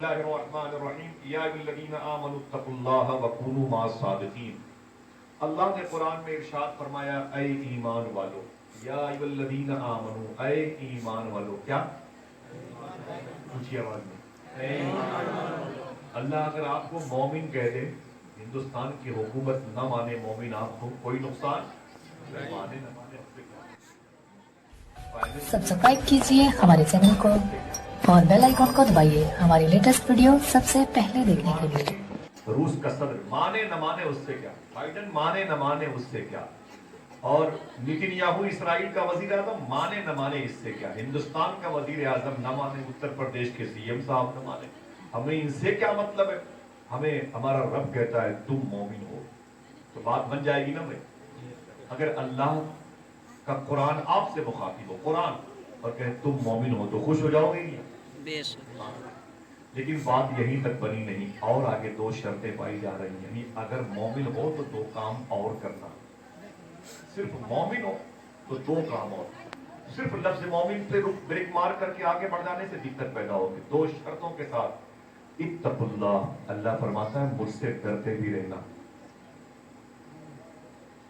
اللہ الرحمن الرحیم یا الذین آمنوا اتقوا اللہ وکونوا مع الصادقین۔ اللہ نے قرآن میں ارشاد فرمایا اے ایمان والو، یا الذین آمنوا، اے ایمان والو، کیا اونچی آواز میں اے ایمان والو۔ اللہ اگر آپ کو مومن کہہ دے، ہندوستان کی حکومت نہ مانے مومن آپ کو، کوئی نقصان مانے نہ مانے اس سے کیا؟ سبسکرائب کیجیے ہمارے چینل کو اور بیل آئیکن کو دبائیے ہماری لیٹسٹ ویڈیو سب سے پہلے دیکھنے کے لیے۔ روس کا صدر مانے نہ مانے اس سے کیا، بائیڈن مانے نہ مانے اس سے کیا، اور نیتن یاہو اسرائیل کا وزیر اعظم مانے نہ مانے اس سے کیا، ہندوستان کا وزیر اعظم نہ مانے، اتر پردیش کے سی ایم صاحب نہ مانے، ہمیں ان سے کیا مطلب ہے؟ ہمیں ہمارا رب کہتا ہے تم مومن ہو، تو بات بن جائے گی نا بھائی۔ اگر اللہ کا قرآن آپ سے مخاطب ہو، قرآن، اور کہ تم مومن ہو، تو خوش ہو جاؤ گے نہیں؟ بے شک۔ لیکن بات یہیں تک بنی نہیں، اور آگے دو شرطیں پائی جا رہی ہیں، یعنی اگر مومن ہو تو دو کام اور کرنا، صرف مومن ہو تو دو کام اور، صرف لفظ مومن پہ بریک مار کر کے آگے بڑھ جانے سے دقت پیدا ہوگی۔ دو شرطوں کے ساتھ اتقوا اللہ، اللہ فرماتا ہے مجھ سے ڈرتے بھی رہنا،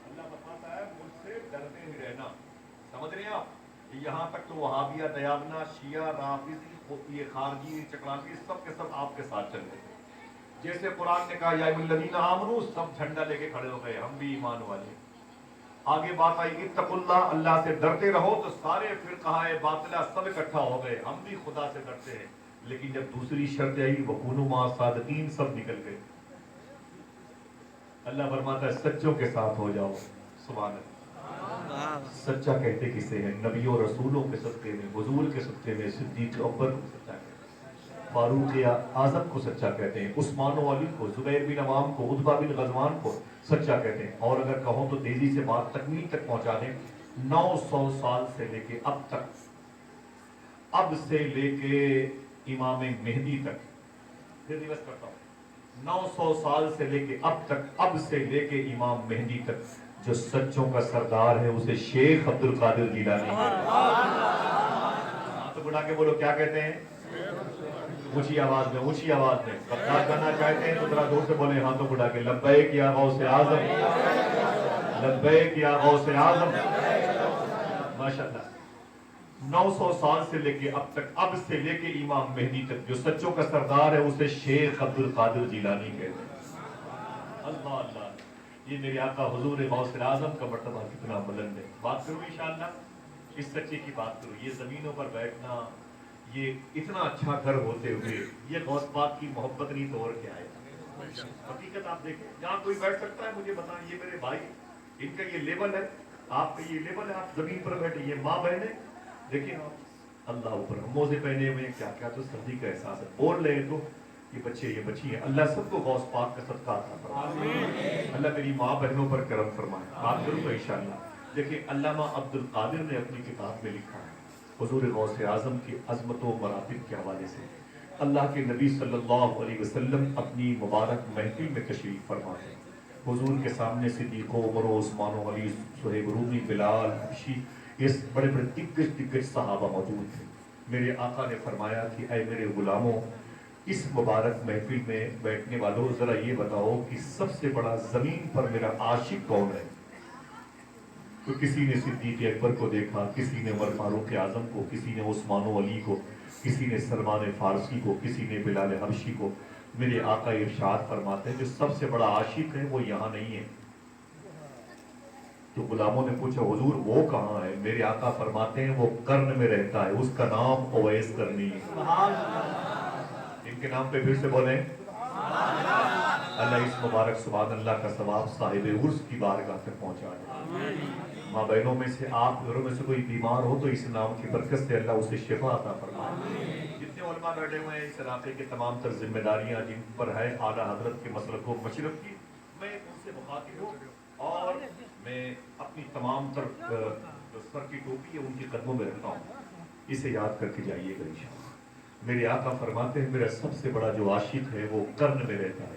اللہ فرماتا ہے مجھ سے ڈرتے ہی رہنا۔ سمجھ رہے ہیں آپ؟ یہاں تک تو وہابیہ، دیابنا، شیعہ، رافضی، یہ خارجی، چکرانتی، سب کے سب آپ کے ساتھ چل رہے ہیں۔ جیسے قرآن نے کہا یا ایھا الذین آمنوا، سب جھنڈا لے کے کھڑے ہو گئے، ہم بھی ایمان والے۔ آگے بات آئی اتقوا اللہ، اللہ سے ڈرتے رہو، تو سارے فرقہ باطلہ سب اکٹھا ہو گئے، ہم بھی خدا سے ڈرتے ہیں۔ لیکن جب دوسری شرط آئی وکونوا مع الصادقین، سب نکل گئے۔ اللہ فرماتا ہے سچوں کے ساتھ ہو جاؤ۔ سبحان اللہ۔ سچا کہتے کسے ہیں؟ نبیوں اور رسولوں کے صدقے میں، حضور کے صدقے میں، صدیق اکبر کو سچا کہتے ہیں، فاروق اعظم کو سچا کہتے ہیں، عثمان و علی کو، زبیر بن عوام کو، عتبہ بن غزوان کو سچا کہتے ہیں۔ اور اگر کہوں تو تیزی سے بات تکمیل تک پہنچا دیں، 900 سال سے لے کے اب تک، اب سے لے کے امام مہدی تک، پھر ریورس کرتا ہوں، 900 سال سے لے کے اب تک، اب سے لے کے امام مہدی تک، جو سچوں کا سردار ہے اسے شیخ عبد القادر جیلانی کہتے ہیں۔ تو بڑھا کے بولو کیا کہتے ہیں؟ اونچی آواز میں، اونچی آواز میں۔ برداشت کرنا چاہتے ہیں تو ذرا زور سے بولیں، ہاں تو بڑھا کے لبیک یا غوث اعظم، لبیک یا غوث اعظم۔ ماشاءاللہ۔ 900 سال سے لے کے اب تک، اب سے لے کے امام مہدی تک، جو سچوں کا سردار ہے اسے شیخ عبد القادر جیلانی کہتے ہیں۔ اللہ اللہ، یہ میرے آقا حضور غوث اعظم کا مرتبہ کتنا بلند ہے۔ بات کروں انشاءاللہ، اس سچے کی بات کروں۔ یہ زمینوں پر بیٹھنا، یہ اتنا اچھا گھر ہوتے ہوئے، یہ غوث پاک کی محبت نہیں تو اور کیا ہے؟ حقیقت آپ دیکھیں، جہاں کوئی بیٹھ سکتا ہے مجھے بتائیں، یہ میرے بھائی، ان کا یہ لیبل ہے، آپ کا یہ لیبل ہے، آپ زمین پر بیٹھے، یہ ماں بہنیں دیکھیں آپ، اللہ اوپر، ہم موزے پہنے ہوئے ہیں، کیا کیا تو سردی کا احساس ہے، بول رہے ہیں تو یہ بچے، یہ بچی ہیں، اللہ سب کو غوث پاک کا صدقہ عطا فرمائے، اللہ میری ماں بہنوں پر کرم فرمائے۔ بات کروں تو انشاءاللہ دیکھیں، علامہ عبد القادر نے اپنی کتاب میں لکھا ہے حضور غوث اعظم کی عظمت و مراتب کے حوالے سے، اللہ کے نبی صلی اللہ علیہ وسلم اپنی مبارک محفل میں تشریف فرما ہے، حضور کے سامنے صدیق و عمر و عثمان و علی، صہیب رومی، بلال حبشی، یہ بڑے بڑے دگج صحابہ موجود تھے۔ میرے آقا نے فرمایا کہ اے میرے غلاموں، اس مبارک محفل میں بیٹھنے والوں ذرا یہ بتاؤ کہ سب سے بڑا زمین پر میرا عاشق کون ہے؟ تو کسی نے صدیق اکبر کو دیکھا، کسی نے عمر فاروق اعظم کو، کسی نے عثمان و علی کو، کسی نے سلمان فارسی کو، کسی نے بلال حبشی کو۔ میرے آقا ارشاد فرماتے ہیں جو سب سے بڑا عاشق ہے وہ یہاں نہیں ہے۔ تو غلاموں نے پوچھا حضور وہ کہاں ہے؟ میرے آقا فرماتے ہیں وہ قرن میں رہتا ہے، اس کا نام اویس قرنی ہے۔ ان کے نام پہ پھر سے بولیں اللہ اس مبارک سبحان اللہ کا ثواب صاحب عرس کی بارگاہ تک پہنچا دے۔ ماں بہنوں میں سے آپ گھروں میں سے کوئی بیمار ہو تو اس نام کی برکت سے اللہ اسے شفا عطا فرمائے۔ جتنے علماء بیٹھے ہوئے ہیں اس علاقے کے تمام تر ذمہ داریاں جن پر ہے اعلیٰ حضرت کے مسلک و مشرف کی، میں ان سے مخاطب ہوں اور میں اپنی تمام تر جو سر کی ٹوپی ہے ان کے قدموں میں رکھتا ہوں، اسے یاد کر کے جائیے گا انشاءاللہ۔ میرے آقا فرماتے ہیں میرا سب سے بڑا جو عاشق ہے وہ قرن میں رہتا ہے،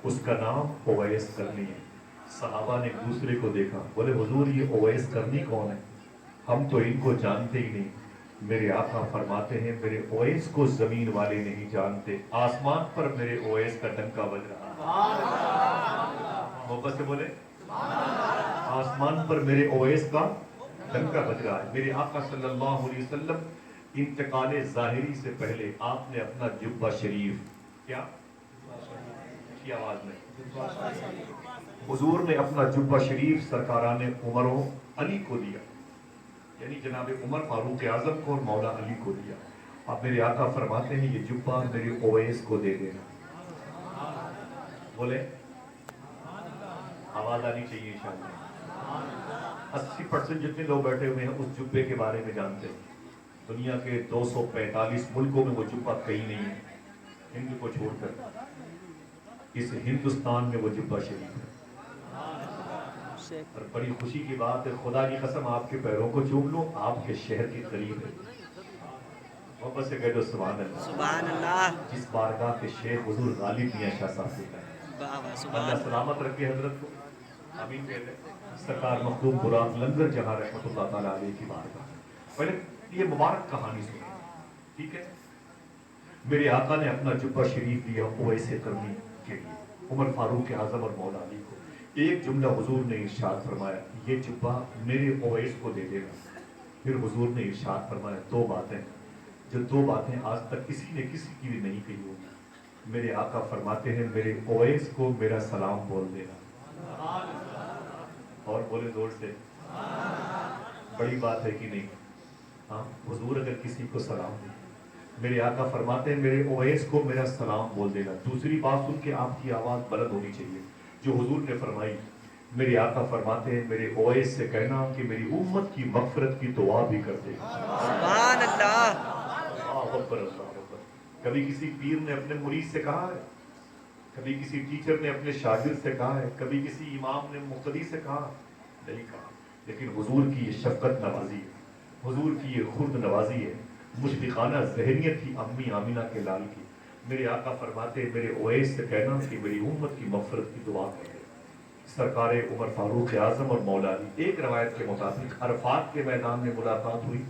اس کا نام اویس قرنی ہے۔ صحابہ نے ایک دوسرے کو دیکھا، بولے حضور یہ اویس قرنی کون ہے؟ ہم تو ان کو جانتے ہی نہیں۔ میرے آقا فرماتے ہیں میرے اویس کو زمین والے نہیں جانتے، آسمان پر میرے اویس کا ڈنکا بج رہا ہے، محبت سے بولے آسمان پر میرے اویس کا ڈنکا بج رہا ہے۔ میرے آقا صلی اللہ علیہ وسلم انتقال ظاہری سے پہلے آپ نے اپنا جبہ شریف کیا کی آواز میں حضور نے اپنا جبہ شریف سرکاران عمر و علی کو دیا، یعنی جناب عمر فاروق اعظم کو اور مولا علی کو دیا۔ اب میرے آقا فرماتے ہیں یہ جبہ میرے اویس کو دے دینا، بولے آواز آنی چاہیے انشاءاللہ۔ 80% جتنے لوگ بیٹھے ہوئے ہیں اس جبے کے بارے میں جانتے ہیں، دنیا کے 245 ملکوں میں وہ جبہ کہیں نہیں ہے، ہند کو چھوڑ کر اس ہندوستان میں وہ جبہ شریف ہے۔ اور بڑی خوشی کی بات ہے، خدا کی قسم آپ کے پیروں کو چوم لوں، آپ کے شہر کے قریب ہے، محبت سے کہہ دو سبحان اللہ۔ سبحان اللہ، جس بارگاہ کے شیخ حضور غالب میاں شاہ صاحب سے ہے، اللہ سلامت رکھے حضرت کو، آمین کہتے ہیں۔ سرکار مخدوم براق لنگر جہاں رحمت اللہ تعالیٰ علیہ کی بارگاہ۔ پہلے یہ مبارک کہانی سنیں، ٹھیک ہے؟ میرے آقا نے اپنا جبہ شریف دیا اویس کرنی کے لیے، عمر فاروق اعظم اور مولا علی کو۔ ایک جملہ حضور نے ارشاد فرمایا، یہ جبہ میرے اویس کو دے دینا۔ پھر حضور نے ارشاد فرمایا دو باتیں، جو دو باتیں آج تک کسی نے کسی کی بھی نہیں کہی ہوگی۔ میرے آقا فرماتے ہیں میرے اویس کو میرا سلام بول دینا، اور بولے زور سے، بڑی بات ہے کہ نہیں؟ ہاں، حضور اگر کسی کو سلام دے، میرے آقا فرماتے ہیں میرے اویس کو میرا سلام بول دینا۔ دوسری بات سن کے آپ کی آواز بلند ہونی چاہیے جو حضور نے فرمائی، میرے آقا فرماتے ہیں میرے اویس سے کہنا کہ میری امت کی مغفرت کی دعا بھی کر دے۔ سبحان اللہ، اللہ اکبر، اللہ اکبر۔ کبھی کسی پیر نے اپنے مرید سے کہا ہے، کبھی کسی ٹیچر نے اپنے شاگرد سے کہا ہے، کبھی کسی امام نے مقتدی سے کہا، نہیں کہا، لیکن حضور کی یہ شفقت نوازی ہے، حضور کی یہ خرد نوازی ہے، مشفقانہ ذہنیت تھی امی آمینہ کے لال کی۔ میرے آقا فرماتے میرے اویس سے کہنا کہ میری امت کی مغفرت کی دعا کرے۔ سرکار عمر فاروق اعظم اور مولا علی، ایک روایت کے مطابق عرفات کے میدان میں ملاقات ہوئی،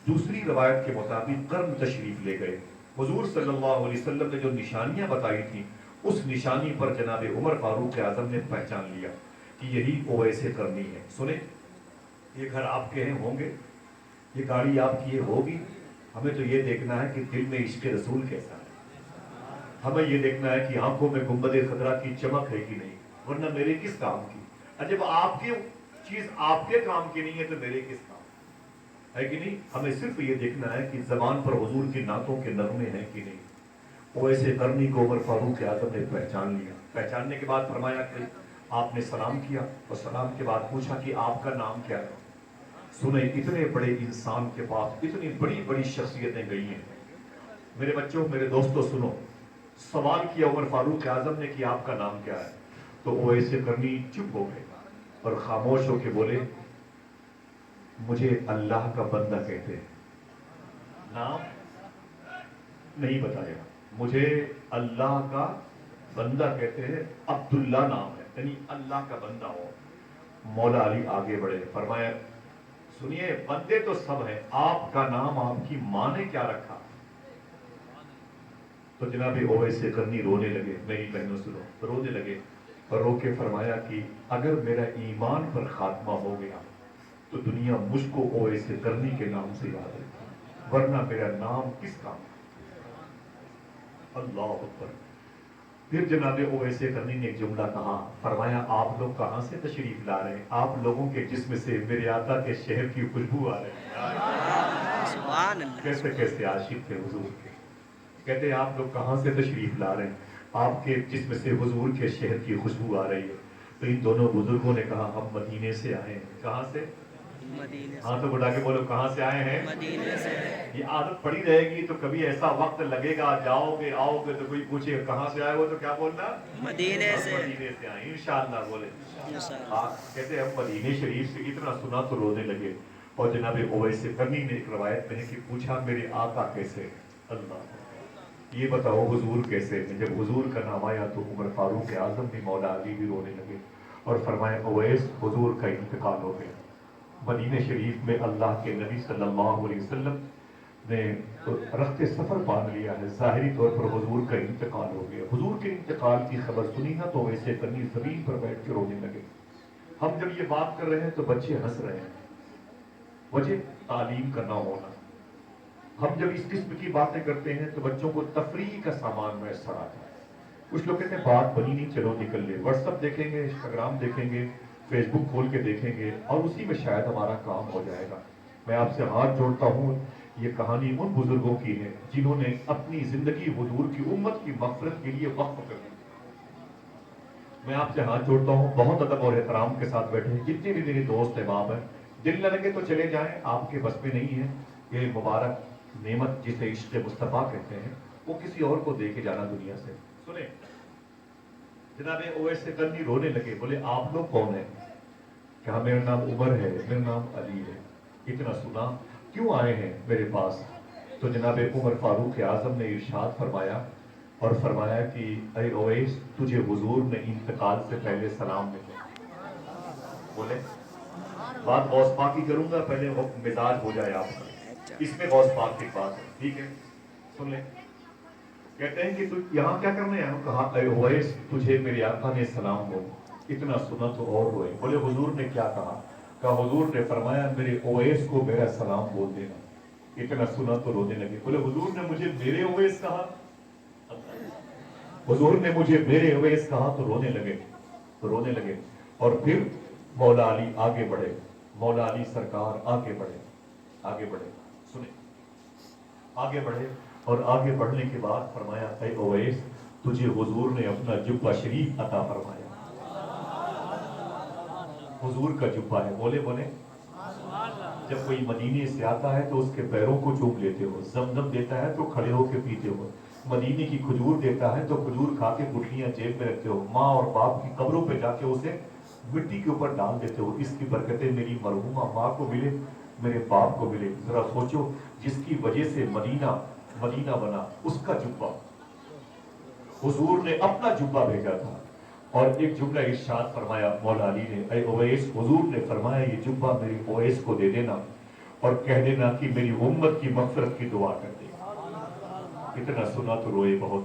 دوسری روایت کے مطابق قرن تشریف لے گئے۔ حضور صلی اللہ علیہ وسلم نے جو نشانیاں بتائی تھیں اس نشانی پر جناب عمر فاروق اعظم نے پہچان لیا کہ یہی اویس کرنی ہے۔ سنیں، یہ گھر آپ کے ہیں ہوں گے، یہ گاڑی آپ کی ہوگی، ہمیں تو یہ دیکھنا ہے کہ دل میں عشق رسول کیسا ہے، ہمیں یہ دیکھنا ہے کہ آنکھوں میں گنبد خضرا کی چمک ہے کہ نہیں، ورنہ میرے کس کام کی؟ جب آپ کی چیز آپ کے کام کی نہیں ہے تو میرے کس کام ہے کہ نہیں؟ ہمیں صرف یہ دیکھنا ہے کہ زبان پر حضور کی نعتوں کے نغمے ہیں کہ نہیں۔ اویس کرنی کو عمر فاروق اعظم نے پہچان لیا، پہچاننے کے بعد فرمایا کہ آپ نے سلام کیا، اور سلام کے بعد پوچھا کہ آپ کا نام کیا ہے؟ سنیں، اتنے بڑے انسان کے پاس اتنی بڑی بڑی شخصیتیں گئی ہیں۔ میرے بچوں، میرے دوستوں، سنو، سوال کیا عمر فاروق اعظم نے کہ آپ کا نام کیا ہے؟ تو اویس کرنی چپ ہو گئے اور خاموش ہو کے بولے مجھے اللہ کا بندہ کہتے ہیں، نام نہیں بتایا، مجھے اللہ کا بندہ کہتے ہیں، عبداللہ نام ہے، یعنی اللہ کا بندہ ہو۔ مولا علی آگے بڑھے، فرمایا سنیے بندے تو سب ہیں، آپ کا نام آپ کی ماں نے کیا رکھا؟ تو جناب اویس کرنی رونے لگے، میری بہنوں سنو، رونے لگے اور رو کے فرمایا کہ اگر میرا ایمان پر خاتمہ ہو گیا تو دنیا مجھ کو اویس کرنی کے نام سے یاد رکھے، ورنہ میرا نام کس کام؟ اللہ اکبر۔ پھر جناب اویس کرنی نے ایک جملہ کہا، فرمایا آپ لوگ کہاں سے تشریف لا رہے ہیں؟ آپ لوگوں کے جسم سے میرے آقا کے شہر کی خوشبو آ رہی ہے۔ سبحان اللہ، کیسے کیسے عاشق تھے حضور کے، کہتے ہیں آپ لوگ کہاں سے تشریف لا رہے ہیں؟ آپ کے جسم سے حضور کے شہر کی خوشبو آ رہی ہے۔ تو ان دونوں بزرگوں نے کہا ہم مدینے سے آئے ہیں۔ کہاں سے؟ مدینے ہاں تو بڑھا کے بولو کہاں سے آئے ہیں؟ مدینے سے۔ یہ عادت پڑی رہے گی تو کبھی ایسا وقت لگے گا جاؤ گے آؤ گے تو کوئی پوچھے کہاں سے آئے ہو تو کیا بولنا؟ مدینے سے۔ مدینے سے آئے، انشاءاللہ بولے۔ انشاءاللہ۔ کہتے ہیں ہم مدینے شریف سے اتنا سنا تو رونے لگے۔ اور جناب اویس کرنی نے ایک روایت میں ہے کہ پوچھا میرے آقا کیسے؟ اللہ، یہ بتاؤ حضور کیسے؟ جب حضور کا نام آیا تو عمر فاروق اعظم بھی مولا علی بھی رونے لگے اور فرمایا اویس حضور کا انتقال ہو گیا۔ مدینہ شریف میں اللہ کے نبی صلی اللہ علیہ وسلم نے رخت سفر باندھ لیا ہے، ظاہری طور پر حضور کا انتقال ہو گیا۔ حضور کے انتقال کی خبر سنی نا تو ویسے کرنی زمین پر بیٹھ کے رونے لگے۔ ہم جب یہ بات کر رہے ہیں تو بچے ہنس رہے ہیں، وجہ تعلیم کا نہ ہونا۔ ہم جب اس قسم کی باتیں کرتے ہیں تو بچوں کو تفریح کا سامان میسر آتا ہے۔ کچھ لوگ کہتے ہیں بات بنی نہیں، چلو نکل لے، واٹس ایپ دیکھیں گے، انسٹاگرام دیکھیں گے، فیس بک کھول کے دیکھیں گے اور اسی میں شاید ہمارا کام ہو جائے گا۔ میں آپ سے ہاتھ جوڑتا ہوں، یہ کہانی ان بزرگوں کی ہے جنہوں نے اپنی زندگی حضور کی امت کی مغفرت کے لیے وقف کر دی۔ میں آپ سے ہاتھ جوڑتا ہوں، بہت ادب اور احترام کے ساتھ بیٹھے ہیں، جتنے بھی میرے دوست احباب ہیں، دل نہ لگے تو چلے جائیں، آپ کے بس میں نہیں ہے۔ یہ مبارک نعمت جسے عشق مصطفیٰ کہتے ہیں، وہ کسی اور کو دے کے جانا دنیا سے۔ سنیں، جناب اویس قرنی رونے لگے، بولے آپ لوگ کون ہیں؟ کہا میرا نام عمر ہے، میرا نام علی ہے، اتنا سنا، کیوں آئے ہیں میرے پاس؟ تو جناب عمر فاروق اعظم نے ارشاد فرمایا اور فرمایا کہ اے اویس، تجھے حضور نے انتقال سے پہلے سلام بھیجا۔ بولے بات غوث پاک کی کروں گا، پہلے وہ مزاج ہو جائے آپ کا، اس میں غوث پاک کی بات ہے، ٹھیک ہے؟ سن لیں۔ کہتے ہیں کہ تو یہاں کیا کرنے آئے ہو؟ کہا اے اویس، تجھے میرے آقا نے سلام ہو۔ اتنا سنا تو اور روئے، بولے حضور نے کیا کہا؟ کہا حضور نے فرمایا میرے اویس کو میرا سلام بول دینا۔ اتنا سنا تو رونے لگے، بولے حضور نے مجھے میرے اویس کہا؟ حضور نے مجھے میرے اویس کہا تو رونے لگے۔ اور پھر مولا علی آگے بڑھے، مولا علی سرکار آگے بڑھے، سنیں، آگے بڑھے اور آگے بڑھنے کے بعد فرمایا اے اویس، تجھے حضور نے اپنا جبہ شریف عطا فرمایا۔ حضور کا جبہ ہے، بولے جب کوئی مدینے سے آتا ہے تو اس کے پیروں کو چوم لیتے ہو، زمزم دیتا ہے تو کھڑے ہو کے پیتے ہو، مدینے کی کھجور دیتا ہے تو کھجور کھا کے گٹھلیاں جیب میں رکھتے ہو، ماں اور باپ کی قبروں پہ جا کے اسے مٹی کے اوپر ڈال دیتے ہو، اس کی برکتیں میری مرحومہ ماں کو ملے، میرے باپ کو ملے۔ ذرا سوچو، جس کی وجہ سے مدینہ بنا، اس کا جبہ حضور نے اپنا جبہ بھیجا تھا۔ اور ایک جملہ ارشاد فرمایا مولا علی نے، اے اویس، حضور نے فرمایا یہ جبہ میری اویس کو دے دینا اور کہہ دینا کہ میری امت کی مغفرت کی دعا کر دے۔ اتنا سنا تو روئے بہت۔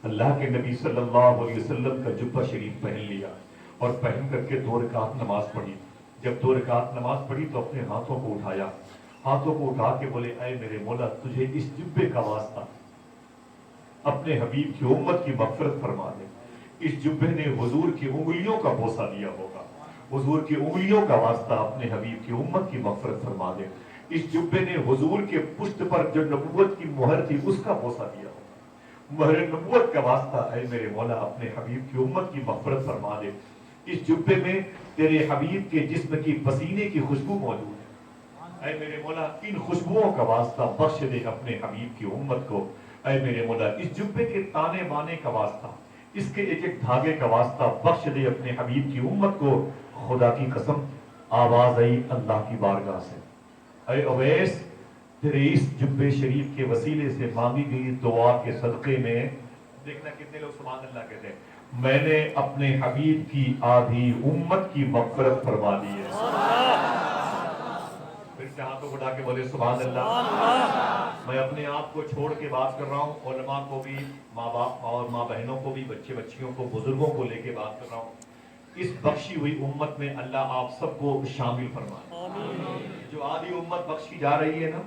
اللہ کے نبی صلی اللہ علیہ وسلم کا جبہ شریف پہن لیا اور پہن کر کے 2 رکعت نماز پڑھی۔ جب 2 رکعت نماز پڑھی تو اپنے ہاتھوں کو اٹھایا، ہاتھوں کو اٹھا کے بولے اے میرے مولا، تجھے اس جبے کا واسطہ اپنے حبیب کی امت کی مغفرت فرما دے۔ اس جبے نے حضور کی انگلیوں کا بوسہ دیا ہوگا، حضور کی انگلیوں کا واسطہ اپنے حبیب کی امت کی مغفرت فرما دے۔ اس جبے نے حضور کے پشت پر جو نبوت کی مہر تھی اس کا بوسہ دیا ہوگا، مہر نبوت کا واسطہ اے میرے مولا اپنے حبیب کی امت کی مغفرت فرما دے۔ اس جبے میں تیرے حبیب کے جسم کی پسینے کی خوشبو موجود ہے، اے میرے مولا ان خوشبوؤں کا واسطہ بخش دے اپنے حبیب کی امت کو۔ اے میرے مولا اس جبے کے تانے بانے کا واسطہ، اس کے ایک ایک دھاگے کا واسطہ بخش دے اپنے حبیب کی امت کو۔ خدا کی قسم آواز آئی اللہ کی بارگاہ سے، اے اویس، تیرے اس جبے شریف کے وسیلے سے مانگی گئی دعا کے صدقے میں، دیکھنا کتنے لوگ سبحان اللہ کہتے ہیں، میں نے اپنے حبیب کی آدھی امت کی مغفرت فرما دی ہے۔ پھر سے ہاتھوں کو اٹھا کے بولے سبحان اللہ۔ میں اپنے آپ کو چھوڑ کے بات کر رہا ہوں، علماء کو بھی، ماں باپ اور ماں بہنوں کو بھی، بچے بچیوں کو، بزرگوں کو لے کے بات کر رہا ہوں۔ اس بخشی ہوئی امت میں اللہ آپ سب کو شامل فرمائے۔ جو آدھی امت بخشی جا رہی ہے نا،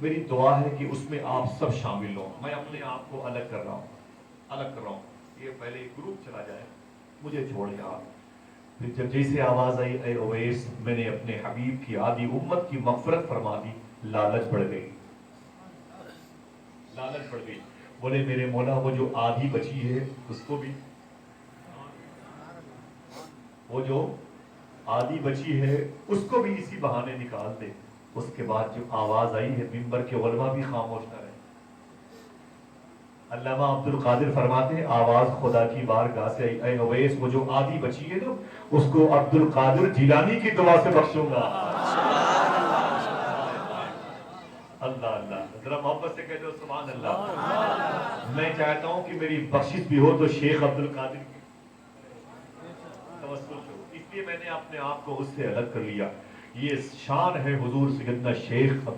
میری دعا ہے کہ اس میں آپ سب شامل ہوں۔ میں اپنے آپ کو الگ کر رہا ہوں، یہ پہلے گروپ چلا جائے، مجھے چھوڑ جا۔ پھر جب جیسے آواز آئی اے اویس، میں نے اپنے حبیب کی آدھی امت کی مغفرت فرما دی، لالچ بڑھ گئی، بولے میرے مولا وہ جو آدھی بچی ہے اس کو بھی، وہ جو آدھی بچی ہے اس کو بھی اسی بہانے نکال دے۔ اس کے بعد جو آواز آئی ہے، منبر کے علماء بھی خاموش نہ رہے۔ علامہ عبد القادر فرماتے ہیں آواز خدا کی بارگاہ سے آئی، اے اویس وہ جو آدھی بچی ہے نا اس کو عبد القادر جیلانی کی دعا سے بخشوں گا۔ اللہ اللہ، ذرا محبت سے کہہ دو سبحان اللہ۔ میں چاہتا ہوں کہ میری بخشش بھی ہو تو شیخ عبد القادر کی توسل ہو، اس لیے میں نے اپنے آپ کو اس سے الگ کر لیا۔ یہ شان ہے حضور سیدنا شیخ عبد